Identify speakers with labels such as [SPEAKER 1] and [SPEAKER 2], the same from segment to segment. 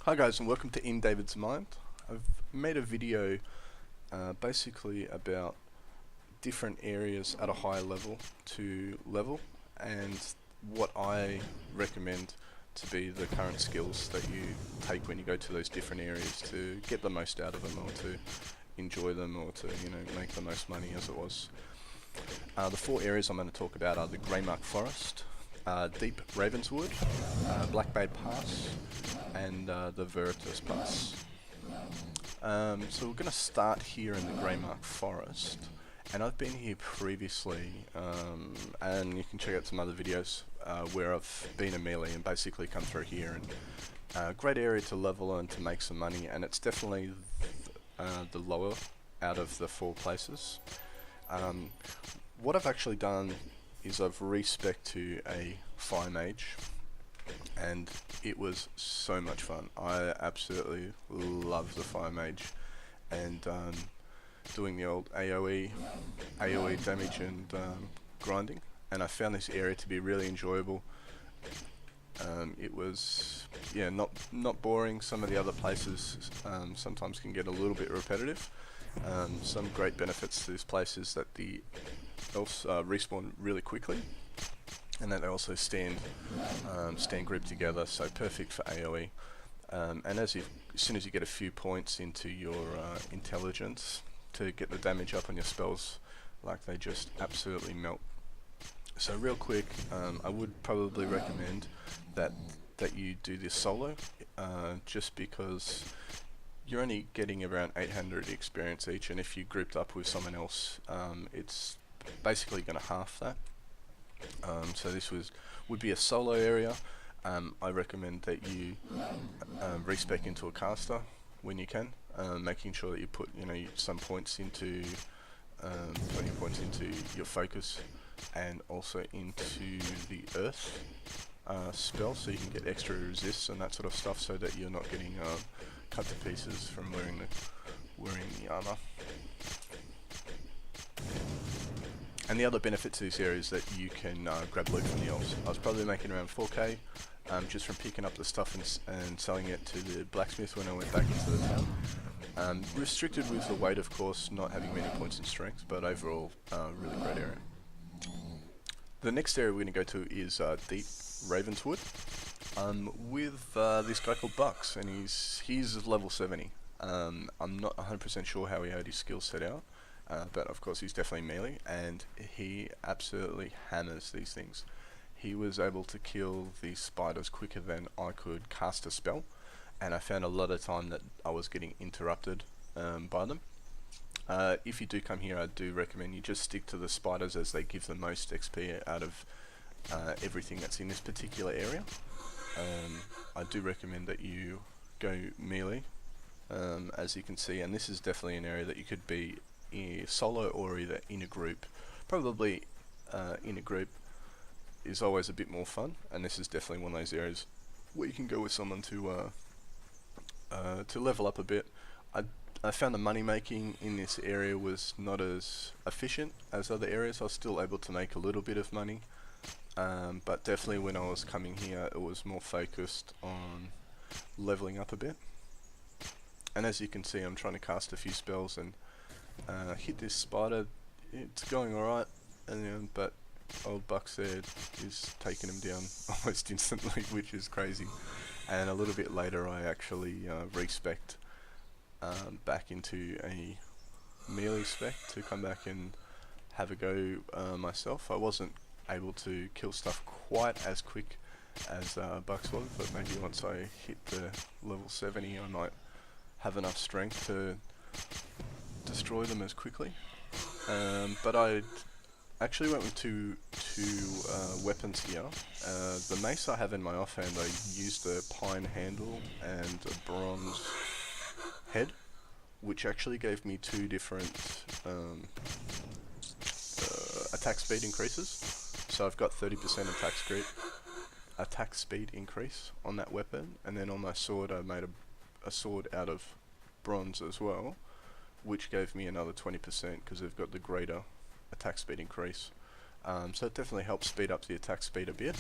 [SPEAKER 1] Hi guys, and welcome to In David's Mind. I've made a video basically about different areas at a higher level to level and what I recommend to be the current skills that you take when you go to those different areas to get the most out of them, or to enjoy them, or to make the most money, as it was. The four areas I'm going to talk about are the Greymark Forest, Deep Ravenswood, Black Bay Pass, and the Veritas Pass. So we're going to start here in the Greymark Forest, and I've been here previously, and you can check out some other videos where I've been a melee and basically come through here, and great area to level and to make some money, and it's definitely the lower out of the four places. What I've actually done is I've respec'd to a Fire Mage, and it was so much fun. I absolutely love the Fire Mage, and doing the old AoE damage and grinding, and I found this area to be really enjoyable. It was not boring. Some of the other places sometimes can get a little bit repetitive. Some great benefits to this place is that the elves respawn really quickly, and that they also stand grouped together, so perfect for AoE. And as soon as you get a few points into your intelligence to get the damage up on your spells, like, they just absolutely melt. So real quick, I would probably recommend that you do this solo, just because you're only getting around 800 experience each, and if you grouped up with someone else, it's basically going to half that. So this would be a solo area. I recommend that you respec into a caster when you can, making sure that you put some points into your focus, and also into the earth spell, so you can get extra resists and that sort of stuff, so that you're not getting cut to pieces from wearing the armor. And the other benefit to this area is that you can grab loot from the elves. I was probably making around 4k just from picking up the stuff and selling it to the blacksmith when I went back into the town. Restricted with the weight, of course, not having many points in strength, but overall, really great area. The next area we're going to go to is Deep Ravenswood, with this guy called Bucks, and he's level 70. I'm not 100% sure how he had his skill set out, but of course he's definitely melee, and he absolutely hammers these things. He was able to kill these spiders quicker than I could cast a spell, and I found a lot of time that I was getting interrupted by them. If you do come here, I do recommend you just stick to the spiders, as they give the most XP out of everything that's in this particular area. I do recommend that you go melee, as you can see, and this is definitely an area that you could be solo or either in a group. Probably in a group is always a bit more fun, and this is definitely one of those areas where you can go with someone to level up a bit. I found the money making in this area was not as efficient as other areas. I was still able to make a little bit of money, but definitely when I was coming here, it was more focused on leveling up a bit. And as you can see, I'm trying to cast a few spells and hit this spider. It's going alright, but old Bucks there is taking him down almost instantly, which is crazy. And a little bit later, I actually respec'd back into a melee spec to come back and have a go myself. I wasn't able to kill stuff quite as quick as Bucks was, but maybe once I hit the level 70, I might have enough strength to destroy them as quickly. But I actually went with two weapons here. The mace I have in my offhand, I used a pine handle and a bronze head, which actually gave me two different attack speed increases. So I've got 30% attack speed increase on that weapon, and then on my sword I made a sword out of bronze as well, which gave me another 20% because they've got the greater attack speed increase. So it definitely helps speed up the attack speed a bit,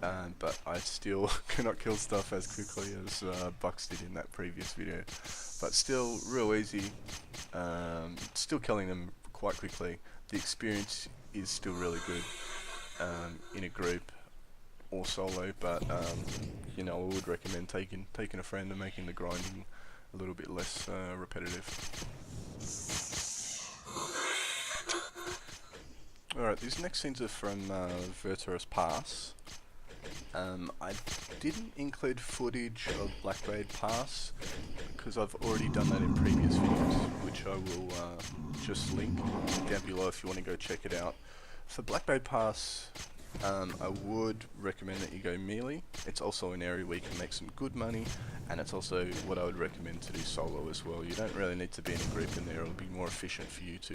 [SPEAKER 1] but I still cannot kill stuff as quickly as Bucks did in that previous video. But still real easy, still killing them quite quickly. The experience is still really good in a group or solo, but you know, I would recommend taking a friend and making the grinding a little bit less repetitive. Alright, these next scenes are from Virtuous Pass. I didn't include footage of Blackblade Pass because I've already done that in previous videos, which I will just link down below if you want to go check it out. For Blackblade Pass, I would recommend that you go melee. It's also an area where you can make some good money, and it's also what I would recommend to do solo as well. You don't really need to be in a group in there, it'll be more efficient for you to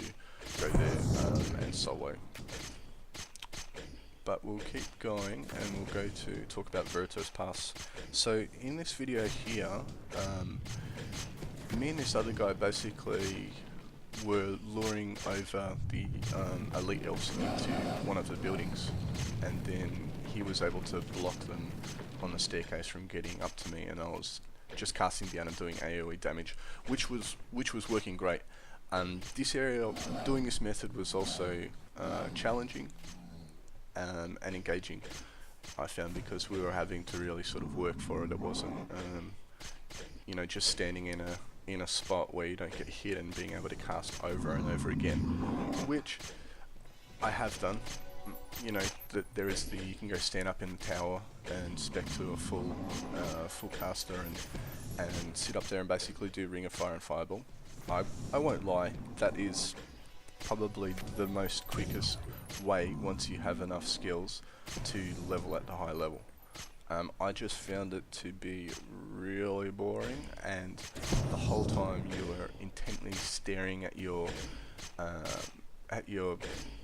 [SPEAKER 1] go there and solo. But we'll keep going and we'll go to talk about Virtuous Pass. So in this video here, me and this other guy basically were luring over the elite elves into one of the buildings, and then he was able to block them on the staircase from getting up to me, and I was just casting down and doing AoE damage, which was working great. This area, doing this method was also challenging and engaging, I found, because we were having to really sort of work for it. It wasn't you know, just standing in a spot where you don't get hit and being able to cast over and over again, which I have done. You know, there is you can go stand up in the tower and spec to a full caster and sit up there and basically do Ring of Fire and Fireball. I won't lie, that is probably the most quickest way, once you have enough skills, to level at the high level. I just found it to be really boring, and the whole time you were intently staring at your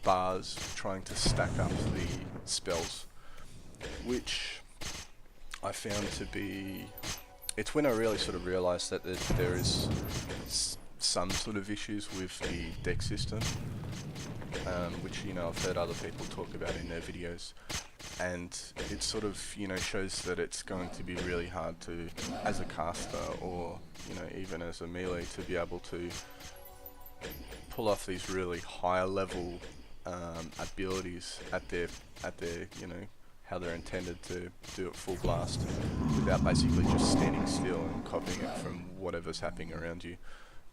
[SPEAKER 1] bars, trying to stack up the spells, which I found to be... It's when I really sort of realised that there is some sort of issues with the deck system, which, you know, I've heard other people talk about in their videos, and it sort of, you know, shows that it's going to be really hard to, as a caster, or, you know, even as a melee, to be able to pull off these really higher level abilities at their, you know, how they're intended to do it full blast, without basically just standing still and copying it from whatever's happening around you.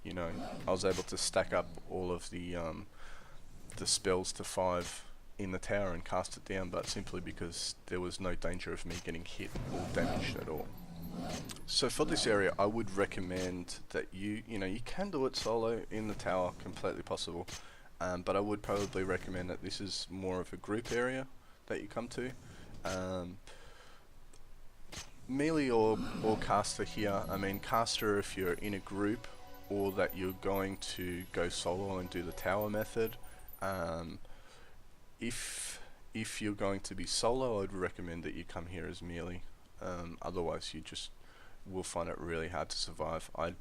[SPEAKER 1] You know, I was able to stack up all of the spells to 5 in the tower and cast it down, but simply because there was no danger of me getting hit or damaged at all. So for this area, I would recommend that you know, you can do it solo in the tower, completely possible, but I would probably recommend that this is more of a group area that you come to. Melee or caster here, I mean caster if you're in a group, or that you're going to go solo and do the tower method. If you're going to be solo, I'd recommend that you come here as melee. Otherwise you just will find it really hard to survive. I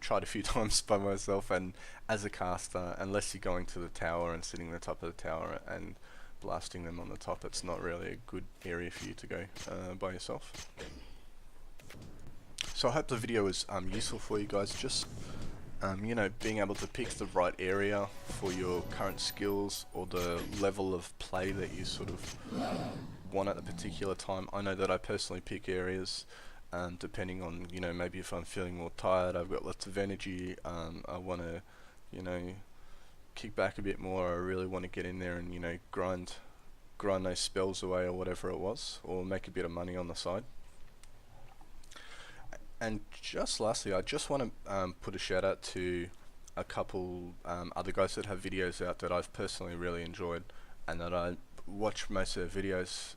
[SPEAKER 1] tried a few times by myself, and as a caster, unless you're going to the tower and sitting on the top of the tower and blasting them on the top, it's not really a good area for you to go by yourself. So I hope the video was useful for you guys, just you know, being able to pick the right area for your current skills or the level of play that you sort of want at a particular time. I know that I personally pick areas depending on, you know, maybe if I'm feeling more tired, I've got lots of energy, I want to, you know, kick back a bit more, I really want to get in there and, you know, grind those spells away or whatever it was, or make a bit of money on the side. And just lastly, I just want to put a shout out to a couple other guys that have videos out that I've personally really enjoyed, and that I watch most of their videos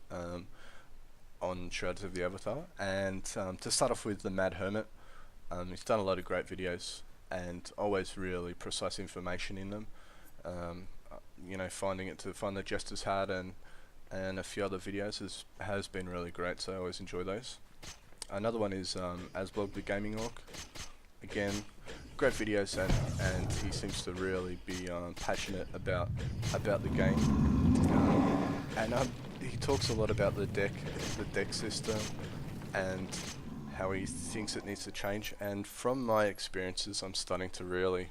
[SPEAKER 1] on Shroud of the Avatar. And to start off with, the Mad Hermit, he's done a lot of great videos and always really precise information in them. You know, find the Jester's Hat and a few other videos has been really great, so I always enjoy those. Another one is Asblog the Gaming Orc. Again, great videos, and he seems to really be passionate about the game. And he talks a lot about the deck system, and how he thinks it needs to change. And from my experiences, I'm starting to really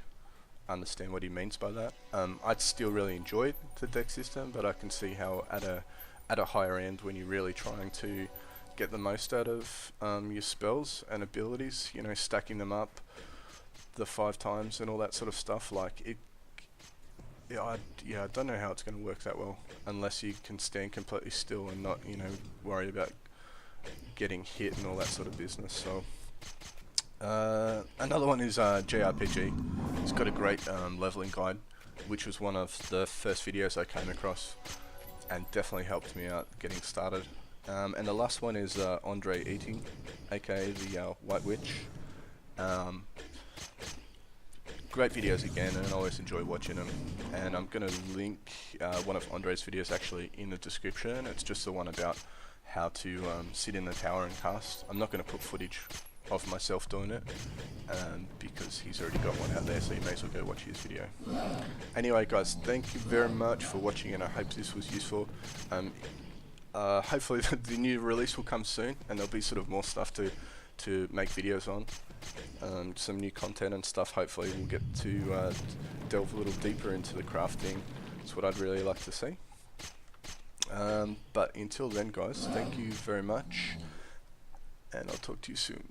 [SPEAKER 1] understand what he means by that. I'd still really enjoy the deck system, but I can see how at a higher end, when you're really trying to get the most out of your spells and abilities, you know, stacking them up the 5 times and all that sort of stuff, like it. I don't know how it's going to work that well unless you can stand completely still and not, you know, worry about getting hit and all that sort of business. So another one is JRPG. It's got a great leveling guide, which was one of the first videos I came across and definitely helped me out getting started. And the last one is Andre Eting, aka the White Witch. Great videos again, and I always enjoy watching them. And I'm going to link one of Andre's videos actually in the description. It's just the one about how to sit in the tower and cast. I'm not going to put footage of myself doing it, because he's already got one out there, so you may as well go watch his video. Anyway guys, thank you very much for watching, and I hope this was useful. Hopefully the new release will come soon, and there'll be sort of more stuff to make videos on. Some new content and stuff. Hopefully we'll get to delve a little deeper into the crafting. That's what I'd really like to see. But until then guys, thank you very much, and I'll talk to you soon.